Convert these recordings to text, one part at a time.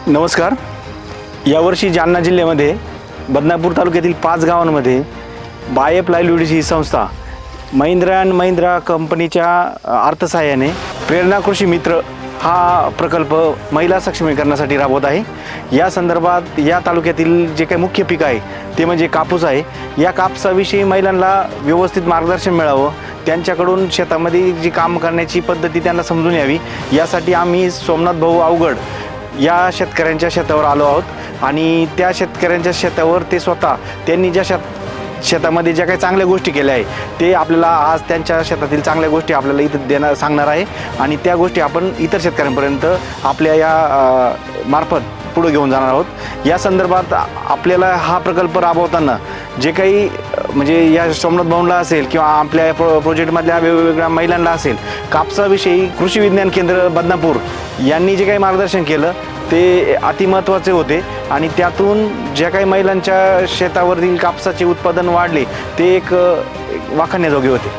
नमस्कार. यावर्षी जालना जिल्ह्यामध्ये बदनापूर तालुक्यातील 5 गावांमध्ये बायफ लाईव्हलीहूड ही संस्था महिंद्रा अँड महिंद्रा कंपनीच्या अर्थसहाय्याने प्रेरणा कृषी मित्र हा प्रकल्प महिला सक्षमीकरणासाठी राबवत आहे. या संदर्भात या तालुक्यातील जे काही मुख्य पीक आहे ते म्हणजे कापूस आहे. या कापसाविषयी महिलांना व्यवस्थित मार्गदर्शन मिळावं, त्यांच्याकडून शेतामध्ये जी काम करण्याची पद्धती त्यांना समजून यावी, यासाठी आम्ही सोमनाथ भाऊ अवघड या शेतकऱ्यांच्या शेतावर आलो आहोत. आणि त्या शेतकऱ्यांच्या शेतावर ते स्वतः त्यांनी ज्या शेतामध्ये ज्या काही चांगल्या गोष्टी केल्या आहे ते आपल्याला आज त्यांच्या शेतातील चांगल्या गोष्टी आपल्याला इथं सांगणार आहे. आणि त्या गोष्टी आपण इतर शेतकऱ्यांपर्यंत आपल्या या मार्फत पुढे घेऊन जाणार आहोत. या संदर्भात आपल्याला हा प्रकल्प राबवताना जे काही म्हणजे या सोमनाथ भाऊंना असेल किंवा आपल्या प्रोजेक्टमधल्या वेगवेगळ्या महिलांना असेल, कापसाविषयी कृषी विज्ञान केंद्र बदनापूर यांनी जे काही मार्गदर्शन केलं ते अतिमहत्त्वाचे होते. आणि त्यातून ज्या काही महिलांच्या शेतावरील कापसाचे उत्पादन वाढले ते एक वाखाणण्याजोगे होते.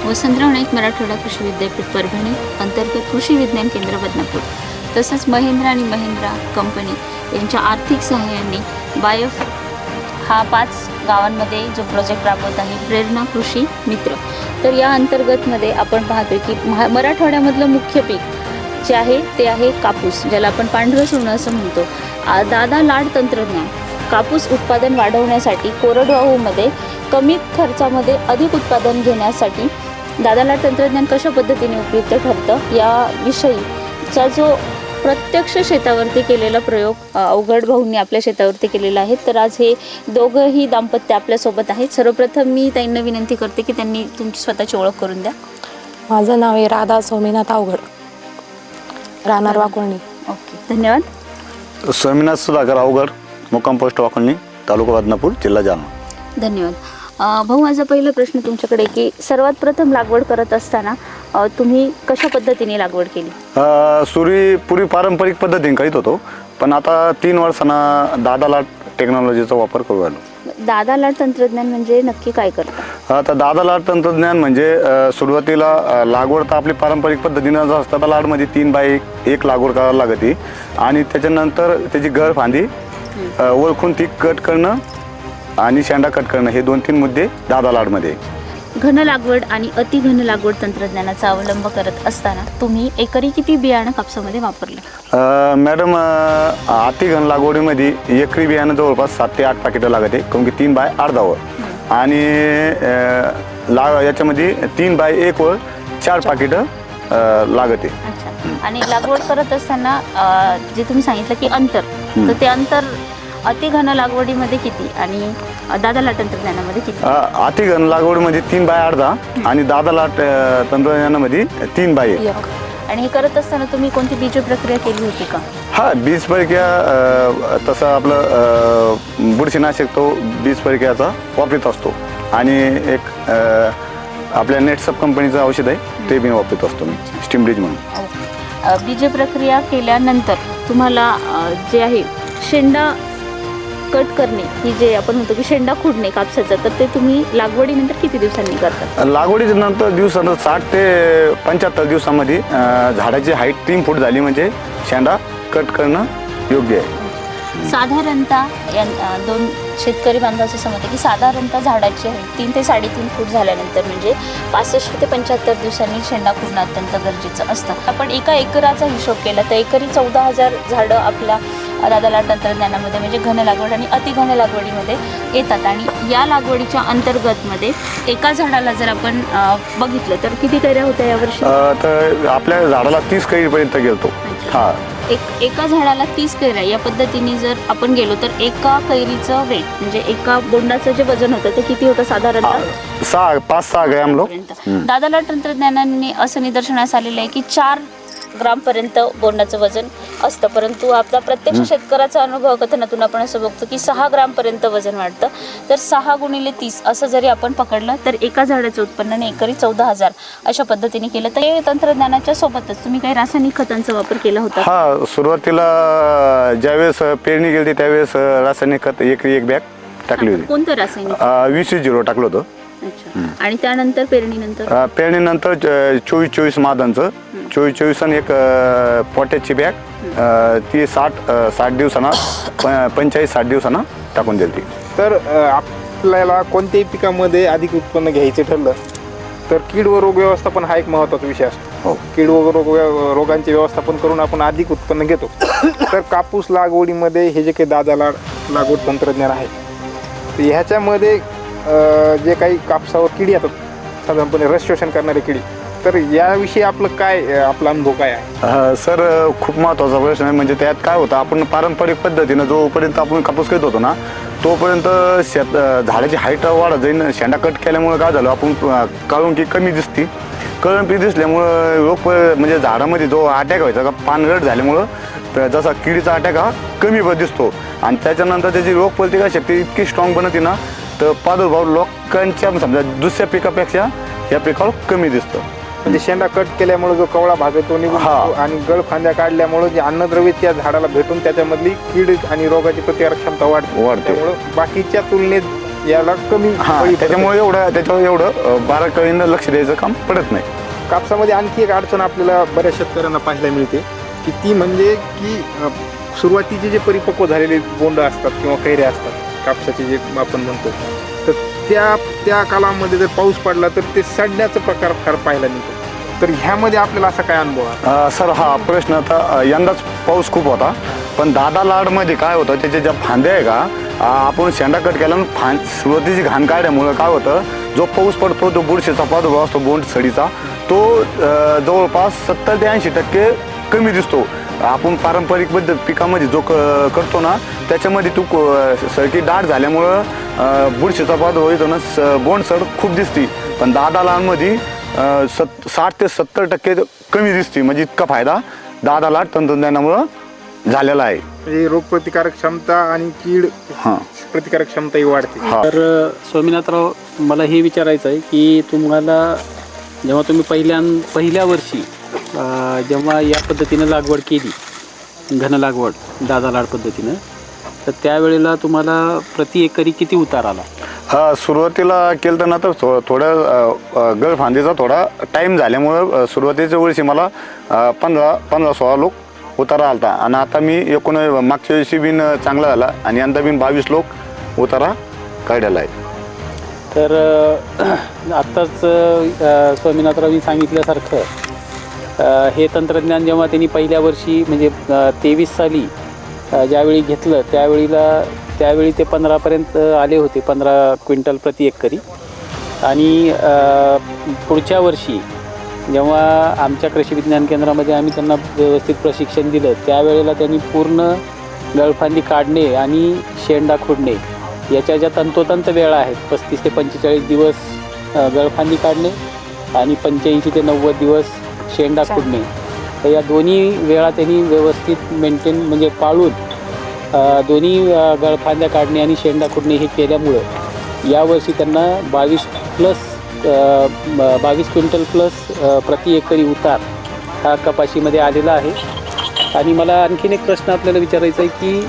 वसंतराव नाईक मराठवाडा कृषी विद्यापीठ परभणी अंतर्गत कृषी विज्ञान केंद्र बदनापूर तसंच महिंद्रा आणि महिंद्रा कंपनी यांच्या आर्थिक सहाय्याने बायफ हा 5 गावांमध्ये जो प्रोजेक्ट राबवत आहे प्रेरणा कृषी मित्र. तर या अंतर्गतमध्ये आपण पाहतो की मराठवाड्यामधलं मुख्य पीक जे आहे ते आहे कापूस, ज्याला आपण पांढरं सोनं असं म्हणतो. दादा लाड तंत्रज्ञान कापूस उत्पादन वाढवण्यासाठी कोरडवाहूमध्ये कमीत खर्चामध्ये अधिक उत्पादन घेण्यासाठी दादा लाड तंत्रज्ञान कशा पद्धतीने उपयुक्त ठरतं याविषयीचा जो प्रत्यक्ष शेतावरती केलेला प्रयोग अवघड भाऊंनी आपल्या शेतावरती केलेला आहे. तर आज हे दोघंही दाम्पत्य आपल्यासोबत आहेत. सर्वप्रथम मी त्यांना विनंती करते की त्यांनी तुमची स्वतःची ओळख करून द्या. माझं नाव आहे राधा सोमीनाथ अवघड, राहणार वाकोळणी. ओके, धन्यवाद. स्वामीनाथ सुधाकर अवघड, मुक्काम पोस्ट वाकोळणी, तालुका बदनापूर, जिल्हा जालना. धन्यवाद. भाऊ, माझा पहिला प्रश्न तुमच्याकडे की सर्वात प्रथम लागवड करत असताना तुम्ही कशा पद्धतीने लागवड केली? पूर्वी पारंपरिक पद्धतीने करीत होतो, पण आता 3 वर्षांना दादा लाड टेक्नॉलॉजीचा वापर करू राहिलो. दादा लाड तंत्रज्ञान म्हणजे नक्की काय करतं? आता दादा लाड तंत्रज्ञान म्हणजे सुरुवातीला लागवड तर आपली पारंपरिक पद्धतीनं जर असतं तर लाडमध्ये 3x1 लागवड करावी लागते. आणि त्याच्यानंतर त्याची घर फांदी ओळखून ती कट करणं आणि शेंडा कट करणं हे 2-3 मुद्दे दादा लाडमध्ये. घन लागवड आणि अतिघन लागवड तंत्रज्ञानाचा अवलंब करत असताना तुम्ही एकरी किती बियाणं कापसामध्ये वापरलं? मॅडम, अतिघन लागवडीमध्ये एकरी बियाणं जवळपास 7 ते 8 पाकिटं लागते, कारण की 3x अर्धा वर. आणि याच्यामध्ये 3x1 वर 4 पाकिटं लागते. अच्छा. आणि लागवड करत असताना जे तुम्ही सांगितलं की अंतर, तर ते अंतर अतिघन लागवडीमध्ये किती आणि दादा लाड तंत्रज्ञानामध्ये किती? अतिघन लागवडीमध्ये 3x अर्धा आणि दादा लाड तंत्रज्ञानामध्ये 3x1. आणि हे करत असताना तुम्ही कोणती बीज प्रक्रिया केली होती का? हा, बीज प्रक्रिया तसं आपलं बुरशीनाशक तो बीज प्रक्रियाचा वापरत असतो. आणि एक आपल्या नेटसप कंपनीचं औषध आहे ते बी वापरत असतो मी, स्टीमब्रिज म्हणून. बीज प्रक्रिया केल्यानंतर तुम्हाला जे आहे शेंडा कट करणे ही जे आपण म्हणतो की शेंडा खुडणे कापसाचा, तर ते तुम्ही लागवडीनंतर किती दिवसांनी करता? लागवडीनंतर दिवसानं 60 ते 75 दिवसामध्ये झाडाची हाईट 3 फूट झाली म्हणजे शेंडा कट करणं योग्य आहे. साधारणतः या 2 शेतकरी बांधवाचं असं म्हणतं की साधारणतः झाडाची हाईट 3 ते 3.5 फूट झाल्यानंतर म्हणजे 65 ते 75 दिवसांनी शेंडा खुडणं अत्यंत गरजेचं असतं. आपण एका एकराचा हिशोब केला तर एकरी 14,000 झाडं आपल्या दादा लाड तंत्रज्ञानामध्ये म्हणजे घन लागवड आणि अतिघन लागवडीमध्ये येतात. आणि या लागवडीच्या अंतर्गतमध्ये एका झाडाला जर आपण बघितलं तर किती कैऱ्या होत्या यावर्षी? तर आपल्या झाडाला 30 कैरीपर्यंत गेलतो. हा, एका झाडाला 30 कैऱ्या या पद्धतीने जर आपण गेलो तर एका कैरीचं वेट म्हणजे एका बोंडाचं जे वजन होतं ते किती होतं साधारणतः? 5-6 ग्रॅम लोक. दादा लाड तंत्रज्ञानाने असं निदर्शनास आलेलं आहे की 4 ग्रामपर्यंत बोंडाचं वजन असतं, परंतु आपला प्रत्यक्ष शेतकऱ्याचा अनुभव कथनातून आपण असं बघतो की 6 ग्रामपर्यंत वजन वाढतं. तर 6 × 30 असं जरी आपण पकडलं तर एका झाडाचं उत्पन्नाने एकरी 14,000 अशा पद्धतीने केलं. तर हे तंत्रज्ञानाच्या सोबतच तुम्ही काही रासायनिक खतांचा वापर केला होता? हा, सुरुवातीला ज्यावेळेस पेरणी केली त्यावेळेस रासायनिक खत एकरी 1 बॅग टाकली होती. कोणतं रासायनिक? 20-0 टाकलं होतं. अच्छा. आणि त्यानंतर पेरणीनंतर पेरणीनंतर 24-24 मादांचं 24-24 आणि एक पोटॅशची बॅग ती 60 दिवसांना 45-60 दिवसांना टाकून दिली. तर आपल्याला कोणत्याही पिकामध्ये अधिक उत्पन्न घ्यायचे ठरलं तर कीड व रोग व्यवस्थापन हा एक महत्त्वाचा विषय असतो. कीड व रोगांचे व्यवस्थापन करून आपण अधिक उत्पन्न घेतो. तर कापूस लागवडीमध्ये हे जे काही दादा लागवड तंत्रज्ञान आहे तर ह्याच्यामध्ये जे काही कापसावर किडी येतात साधारणपणे रस शोषण करणारी किडी, तर याविषयी आपला अनुभव काय आहे? सर खूप महत्त्वाचा प्रश्न आहे. म्हणजे त्यात काय होतं, आपण पारंपरिक पद्धतीनं जोपर्यंत आपण कापूस घेत होतो ना तोपर्यंत झाडाची हाईट वाढत जाईल. शेंडा कट केल्यामुळे काय झालं, आपण काळुंकी कमी दिसती. कळंपी दिसल्यामुळं रोग म्हणजे झाडामध्ये जो अटॅक व्हायचा का पानगळ झाल्यामुळं जसा किडीचा अटॅक हा कमी दिसतो. आणि त्याच्यानंतर त्याची रोगप्रतिकारशक्ती इतकी स्ट्रॉंग बनते ना तर प्रादुर्भाव लोकांच्या समजा दुसऱ्या पिकापेक्षा या पिकावर कमी दिसतं. म्हणजे शेंडा कट केल्यामुळे जो कवळा भाग आहे तो निघून जातो आणि गळफांद्या काढल्यामुळे जे अन्नद्रव्य त्या झाडाला भेटून त्याच्यामधली कीड आणि रोगाची प्रतिकारक क्षमता वाढते. त्यामुळे बाकीच्या तुलनेत याला कमी त्याच्यावर एवढं बारकाईनं लक्ष द्यायचं काम पडत नाही. कापसामध्ये आणखी एक अडचण आपल्याला बऱ्याच शेतकऱ्यांना पाहायला मिळते की ती म्हणजे की सुरुवातीचे जे परिपक्व झालेले बोंड असतात किंवा कैऱ्या असतात कापसाचे जे आपण म्हणतो, तर त्या कालामध्ये जर पाऊस पडला तर ते सडण्याचा प्रकार फार पाहायला मिळतो. तर ह्यामध्ये आपल्याला असा काय अनुभव आहे? सर हा प्रश्न आता यंदाच पाऊस खूप होता, पण दादा लाडमध्ये काय होतं, त्याच्या ज्या फांद्या आहे का आपण शेंडा कट केला सुरुवातीची घाण काढल्यामुळं काय होतं, जो पाऊस पडतो तो बुरशीचा प्रादुर्भाव असतो बोंड सडीचा तो जवळपास 70 ते 80% कमी दिसतो. आपण पारंपरिक पिकामध्ये जो करतो ना त्याच्यामध्ये तू सरकी दाट झाल्यामुळं बुरशीचा प्रादुर्भाव येतो ना, बोंड सड खूप दिसते. पण दादा लाडमध्ये 60 ते 70% कमी दिसते. म्हणजे इतका फायदा दादा लाड तंत्रज्ञानामुळं झालेला आहे. म्हणजे रोगप्रतिकारक क्षमता आणि कीड प्रतिकारक क्षमताही वाढते. तर स्वामीनाथराव, मला हे विचारायचं आहे की तुम्हाला जेव्हा तुम्ही पहिल्या वर्षी जेव्हा या पद्धतीनं लागवड केली, घन लागवड दादा लाड पद्धतीनं, तर त्यावेळेला तुम्हाला प्रति एकरी किती उतार आला? सुरुवातीला केलं ना तर थोड्या गळफांदीचा थोडा टाईम झाल्यामुळं सुरुवातीच्या वर्षी मला 15-16 लोक उतारा आलता. आणि आता मी मागच्या वर्षी बिन चांगला झाला आणि यंदा बिन 22 लोक उतारा काढलेला आहे. तर आत्ताच स्वामीनाथरावनी सांगितल्यासारखं हे तंत्रज्ञान जेव्हा त्यांनी पहिल्या वर्षी म्हणजे 23 साली ज्यावेळी घेतलं त्यावेळी ते 15पर्यंत आले होते, 15 क्विंटल प्रति एकरी. आणि पुढच्या वर्षी जेव्हा आमच्या कृषी विज्ञान केंद्रामध्ये आम्ही त्यांना व्यवस्थित प्रशिक्षण दिलं त्यावेळेला त्यांनी पूर्ण गळफांदी काढणे आणि शेंडा खुडणे याच्या ज्या तंतोतंत वेळा आहेत, 35 ते 45 दिवस गळफांदी काढणे आणि 85 ते 90 दिवस शेंडा खुडणे, तर या दोन्ही वेळा त्यांनी व्यवस्थित मेंटेन म्हणजे पाळून दोन्ही गळफांद्या काढणे आणि शेंडा खुडणे हे केल्यामुळं यावर्षी त्यांना 22 क्विंटल प्लस प्रति एकरी उतार हा कपाशीमध्ये आलेला आहे. आणि मला आणखीन एक प्रश्न आपल्याला विचारायचा आहे की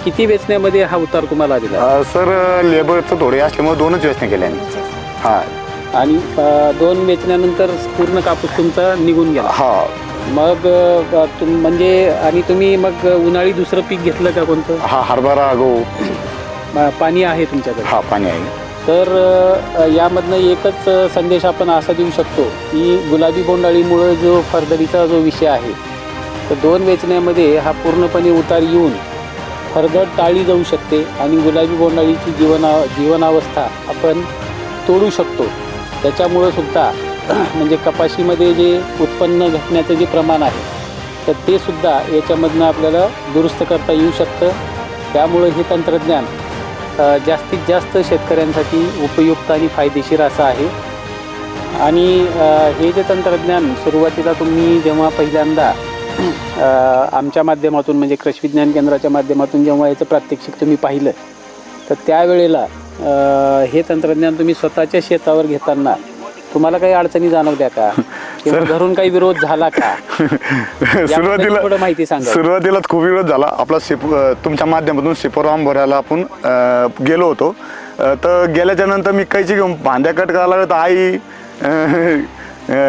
किती वेचण्यामध्ये हा उतार तुम्हाला आलेला? सर लेबरचं थोडे असल्यामुळे 2च वेचण्या केल्याने. हां. आणि 2 वेचण्यानंतर पूर्ण कापूस तुमचा निघून गेला? मग म्हणजे आणि तुम्ही मग उन्हाळी दुसरं पीक घेतलं का कोणतं? हरभरा, गहू. पाणी आहे तुमच्याकडे? पाणी आहे. तर यामधनं एकच संदेश आपण असा देऊ शकतो की गुलाबी बोंडाळीमुळं जो फरदरीचा जो विषय आहे तर 2 वेचण्यामध्ये हा पूर्णपणे उतार येऊन फरदर टाळली जाऊ शकते आणि गुलाबी बोंडाळीची जीवनावस्था आपण तोडू शकतो. त्याच्यामुळं सुद्धा म्हणजे कपाशीमध्ये जे उत्पन्न घटण्याचं जे प्रमाण आहे तर ते सुद्धा याच्यामधनं आपल्याला दुरुस्त करता येऊ शकतं. त्यामुळं हे तंत्रज्ञान जास्तीत जास्त शेतकऱ्यांसाठी उपयुक्त आणि फायदेशीर असं आहे. आणि हे जे तंत्रज्ञान सुरुवातीला तुम्ही जेव्हा पहिल्यांदा आमच्या माध्यमातून म्हणजे कृषी विज्ञान केंद्राच्या माध्यमातून जेव्हा याचं प्रात्यक्षिक तुम्ही पाहिलं तर त्यावेळेला हे तंत्रज्ञान तुम्ही स्वतःच्या शेतावर घेताना तुम्हाला काही अडचणी जाणवल्या का किंवा घरून काही विरोध झाला का? सुरुवातीला माहिती सांगा. सुरुवातीलाच खूप विरोध झाला. आपला तुमच्या माध्यमातून शिपोराम भरायला आपण गेलो होतो तर गेल्याच्या नंतर मी कैची घेऊन भांड्या कट करायला लागलो तर आई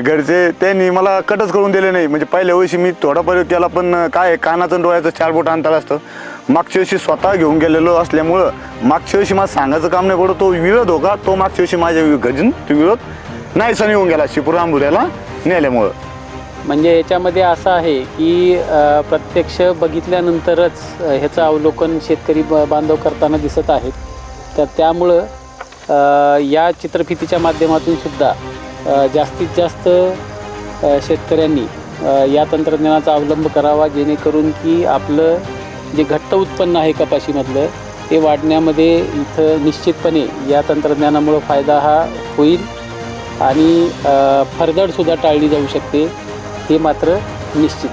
घरचे त्यांनी मला कटच करून दिले नाही. म्हणजे पहिल्या वर्षी मी थोडा प्रयोग केला, पण काय कानाचं आणि डोळ्याचं 4 बोट अंतर असतं. मागच्या वर्षी स्वतः घेऊन गेलेलो असल्यामुळं मागच्या वर्षी मला सांगायचं काम नाही पडत. तो विरोध होता, तो मागच्या वर्षी माझ्या घरी तो विरोध नाहीसा येऊन गेला शिपुरांबुऱ्याला नेल्यामुळं. म्हणजे याच्यामध्ये असं आहे की प्रत्यक्ष बघितल्यानंतरच ह्याचं अवलोकन शेतकरी बांधव करताना दिसत आहेत. तर त्यामुळं या चित्रफितीच्या माध्यमातून सुद्धा जास्तीत जास्त शेतकऱ्यांनी या तंत्रज्ञानाचा अवलंब करावा, जेणेकरून की आपलं जे घट्ट उत्पन्न आहे कपाशीमधलं ते वाढण्यामध्ये इथं निश्चितपणे या तंत्रज्ञानामुळं फायदा हा होईल आणि फरदडसुद्धा टाळली जाऊ शकते, हे मात्र निश्चित.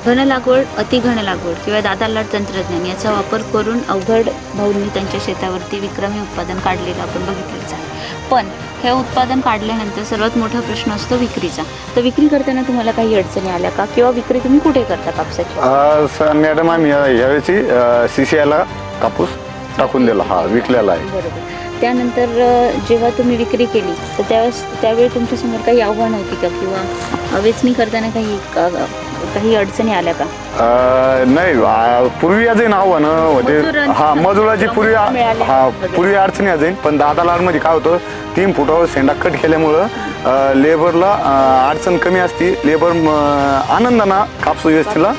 घन लागवड, अतिघन लागवड किंवा दादालाट तंत्रज्ञान याचा वापर करून अवघड भाऊंनी त्यांच्या शेतावरती विक्रमी उत्पादन काढलेलं आपण बघितलंच आहे. पण हे उत्पादन काढल्यानंतर सर्वात मोठा प्रश्न असतो विक्रीचा. तर विक्री करताना तुम्हाला काही अडचणी आल्या का, किंवा विक्री तुम्ही कुठे करता कापसाची? मॅडम आम्ही यावेळी CCIला कापूस टाकून दिला, हा विकलेला आहे. बरोबर. त्यानंतर जेव्हा तुम्ही विक्री केली तर त्यावेळी तुमच्यासमोर काही आव्हानं होती का, किंवा वेचणी करताना काही अडचणी आल्या का? नाही, पूर्वी अजून आव्हानं होते. हा, मजुराची पूर्वी अडचणी अजून. पण दादालाडमध्ये काय होतं, 3 फुटावर शेंडा कट केल्यामुळं लेबरला अडचण कमी असते. लेबर आनंदानं कापूस व्यवस्थेला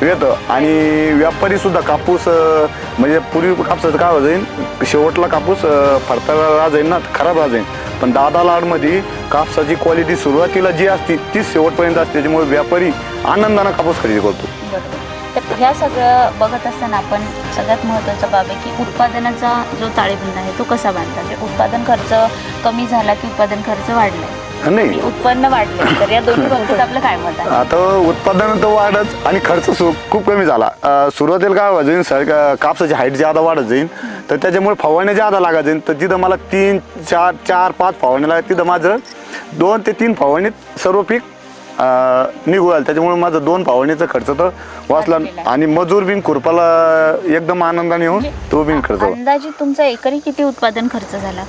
येतं आणि व्यापारी सुद्धा कापूस म्हणजे पूर्वी कापसाचं काय जाईल, शेवटला कापूस फरताळा जाईल ना, खराब जाईल. पण दादालाडमध्ये कापसाची क्वालिटी सुरुवातीला जी असते तीच शेवटपर्यंत असते, त्याच्यामुळे व्यापारी आनंदानं कापूस खरेदी करतो. बरोबर. तर ह्या सगळं बघत असताना आपण सगळ्यात महत्त्वाचा बाब आहे की उत्पादनाचा जो ताळेबंद आहे तो कसा बांधता. म्हणजे उत्पादन खर्च कमी झाला की उत्पादन खर्च वाढलाय, नाही उत्पन्न वाढलं, तर या दोन्ही बाबतीत आपलं काय मत आहे? आता उत्पादन तर वाढच आणि खर्च खूप कमी झाला. सुरुवातीला काय व्हायचं, कापसाची हाईट ज्यादा वाढत जाईल तर त्याच्यामुळे फवारण्या ज्यादा लागत जाईल. तर तिथं मला 3, 4, 5 फवारण्या लागत, तिथं माझं 2 ते 3 फवारणीत सर्व पीक निघू आलं. त्याच्यामुळे माझं 2 फवारणीचा खर्च तर वाचला आणि मजूर बिन खुरपाला एकदम आनंदाने येऊन तो बिन खर्च. अंदाजे तुमचा एकरी किती उत्पादन खर्च झाला?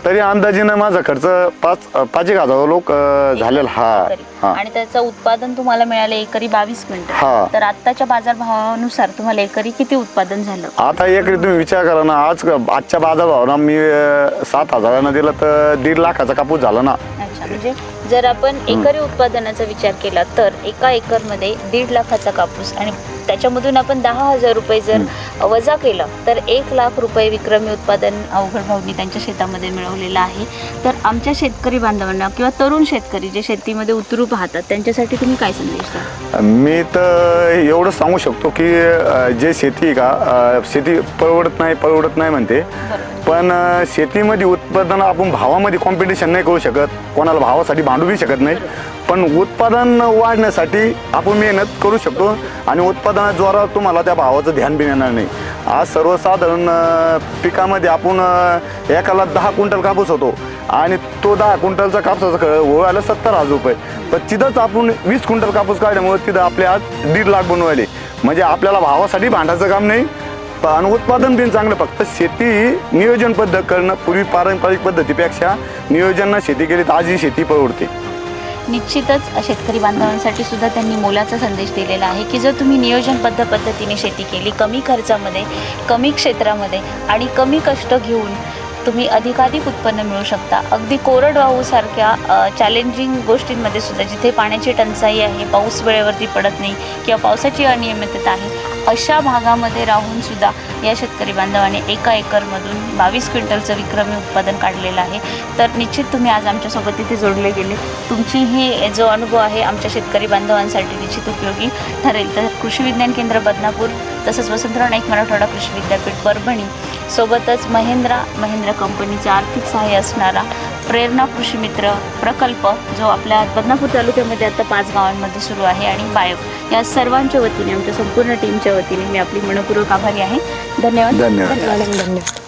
तरी अंदाजीनं माझा खर्च 5,000 लोक झालेला. हा, आणि त्याचं उत्पादन तुम्हाला मिळालं एकरी 22 क्विंटल. तर आताच्या बाजारभावानुसार तुम्हाला एकरी किती उत्पादन झालं? आता एकरी तुम्ही विचार करा ना, आजच्या बाजारभावानं मी 7,000 दिलं तर 1.5 लाखाचा कापूस झाला ना. अच्छा, म्हणजे जर आपण एकरी उत्पादनाचा विचार केला तर एका एकरमध्ये 1.5 लाखाचा कापूस आणि त्याच्यामधून आपण 10,000 रुपये जर वजा केलं तर 1 लाख रुपये विक्रमी उत्पादन अवघड भाऊंनी त्यांच्या शेतामध्ये मिळवलेलं आहे. तर आमच्या शेतकरी बांधवांना किंवा तरुण शेतकरी जे शेतीमध्ये उतरू पाहतात त्यांच्यासाठी तुम्ही काय संदेश द्याल? मी तर एवढं सांगू शकतो की जे शेती का शेती परवडत नाही म्हणते, पण शेतीमध्ये उत्पादन आपण भावामध्ये कॉम्पिटिशन नाही करू शकत, कोणाला भावासाठी भांडू बी शकत नाही. पण उत्पादन वाढण्यासाठी आपण मेहनत करू शकतो आणि उत्पादनात जोरावर तुम्हाला त्या भावाचं ध्यान बी येणार नाही. आज सर्वसाधारण पिकामध्ये आपण एकाला 10 क्विंटल कापूस होतो आणि तो 10 क्विंटलचा कापसाचा व्हायला 70,000 रुपये. पण तिथंच आपण 20 क्विंटल कापूस काढल्यामुळे तिथं आपले आज 1.5 लाख बनवायले. म्हणजे आपल्याला भावासाठी भांडायचं काम नाही आणि उत्पादन बिन चांगलं. फक्त शेती नियोजन पद्धत करणं, पूर्वी पारंपरिक पद्धतीपेक्षा नियोजनानं शेती केली तर आज ही शेती परवडते. निश्चितच शेतकरी बांधवांसाठी सुद्धा त्यांनी मोलाचा संदेश दिलेला आहे की जर तुम्ही नियोजनबद्ध पद्धतीने शेती केली, कमी खर्चामध्ये, कमी क्षेत्रामध्ये आणि कमी कष्ट घेऊन तुम्ही अधिकाधिक उत्पन्न मिळवू शकता. अगदी कोरडवाहूसारख्या चॅलेंजिंग गोष्टींमध्ये सुद्धा, जिथे पाण्याची टंचाई आहे, पाऊस वेळेवरती पडत नाही किंवा पावसाची अनियमितता आहे, अशा भागामध्ये राहून सुद्धा या शेतकरी बांधवाने एका एकरमधून 22 क्विंटलचं विक्रमी उत्पादन काढलेलं आहे. तर निश्चित तुम्ही आज आमच्यासोबत इथे जोडले गेले. तुमची ही जो अनुभव आहे आमच्या शेतकरी बांधवांसाठी निश्चित उपयोगी ठरेल. तर कृषी विज्ञान केंद्र बदनापूर तसंच वसंतराव नाईक मराठवाडा कृषी विद्यापीठ परभणी सोबतच महिंद्रा कंपनीचं आर्थिक सहाय्य असणारा प्रेरणा कृषी मित्र प्रकल्प जो आपल्या बदनापूर तालुक्यामध्ये आता 5 गावांमध्ये सुरू आहे आणि बायफ, या सर्वांच्या वतीने आमच्या संपूर्ण टीमच्या वतीने मी आपली मनपूर्वक आभारी आहे. धन्यवाद. धन्यवाद.